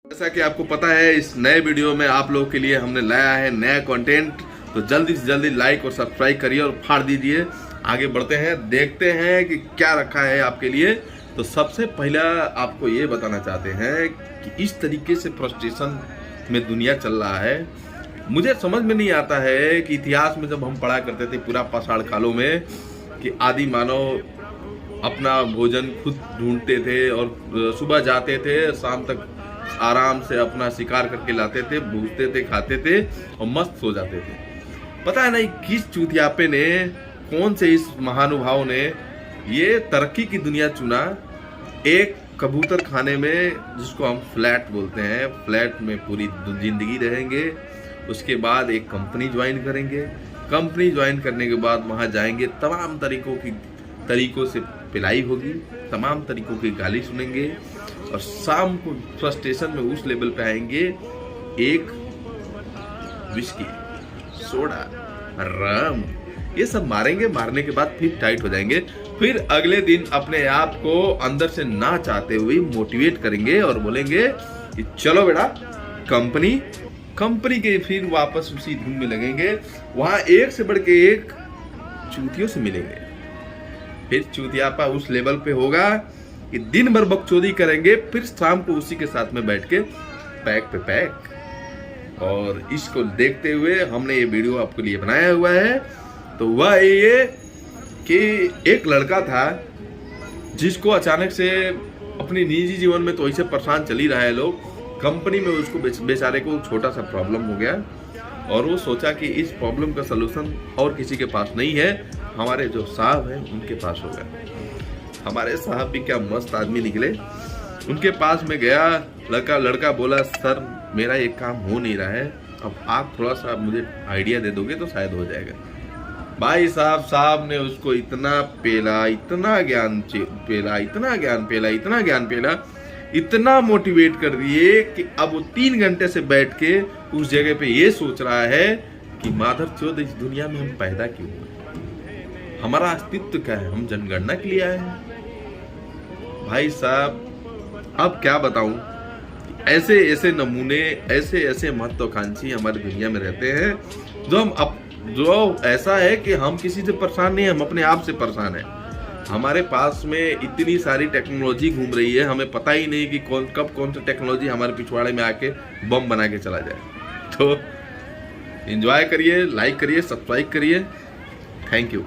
जैसा कि आपको पता है, इस नए वीडियो में आप लोगों के लिए हमने लाया है नया कंटेंट। तो जल्दी से जल्दी लाइक और सब्सक्राइब करिए और फाड़ दीजिए। आगे बढ़ते हैं, देखते हैं कि क्या रखा है आपके लिए। तो सबसे पहला आपको ये बताना चाहते हैं कि इस तरीके से फ्रस्ट्रेशन में दुनिया चल रहा है। मुझे समझ में नहीं आता है कि इतिहास में जब हम पढ़ा करते थे पूरा पाषाण कालों में कि आदि मानव अपना भोजन खुद ढूंढते थे और सुबह जाते थे, शाम तक आराम से अपना शिकार करके लाते थे, भूजते थे, खाते थे और मस्त सो जाते थे। पता नहीं किस चूतियापे ने, कौन से इस महानुभाव ने ये तरक्की की दुनिया चुना। एक कबूतर खाने में, जिसको हम फ्लैट बोलते हैं, फ्लैट में पूरी जिंदगी रहेंगे। उसके बाद एक कंपनी ज्वाइन करेंगे। कंपनी ज्वाइन करने के बाद वहाँ जाएंगे, तमाम तरीकों से पिलाई होगी, तमाम तरीकों की गाली सुनेंगे और शाम को फ्रस्ट्रेशन में उस लेवल पे आएंगे, एक विस्की, सोडा, रम, ये सब मारेंगे। मारने के बाद फिर टाइट हो जाएंगे। फिर अगले दिन अपने आप को अंदर से ना चाहते हुए मोटिवेट करेंगे और बोलेंगे कि चलो बेटा कंपनी के। फिर वापस उसी धुन में लगेंगे। वहां एक से बढ़ के एक चूतियों से मिलेंगे। फिर चूतियापा उस लेवल पे होगा कि दिन भर बकचोदी करेंगे, फिर शाम को उसी के साथ में बैठ के पैक पे पैक। और इसको देखते हुए हमने ये वीडियो आपके लिए बनाया हुआ है। तो वह ये कि एक लड़का था जिसको अचानक से अपनी निजी जीवन में तो ऐसे परेशान चल ही रहा है लोग, कंपनी में उसको बेचारे को छोटा सा प्रॉब्लम हो गया और वो सोचा कि इस प्रॉब्लम का सलूशन और किसी के पास नहीं है, हमारे जो साहब हैं उनके पास होगा। हमारे साहब भी क्या मस्त आदमी निकले। उनके पास में गया, लड़का बोला, सर मेरा एक काम हो नहीं रहा है, अब आप थोड़ा सा मुझे आइडिया दे दोगे तो शायद हो जाएगा। भाई साहब ने उसको इतना पेला, इतना ज्ञान पेला, इतना मोटिवेट कर दिए कि अब वो 3 घंटे से बैठ के उस जगह पे ये सोच रहा है कि माधर चौथ, इस दुनिया में हम पैदा क्यों हुए, हमारा अस्तित्व क्या है, हम जनगणना के लिए आए हैं। भाई साहब अब क्या बताऊं, ऐसे नमूने, ऐसे महत्वाकांक्षी हमारी दुनिया में रहते हैं जो ऐसा है कि हम किसी से परेशान नहीं, हम अपने आप से परेशान हैं। हमारे पास में इतनी सारी टेक्नोलॉजी घूम रही है, हमें पता ही नहीं कि कौन सा टेक्नोलॉजी हमारे पिछवाड़े में आके बम बना के चला जाए। तो एंजॉय करिए, लाइक करिए, सब्सक्राइब करिए। Thank you.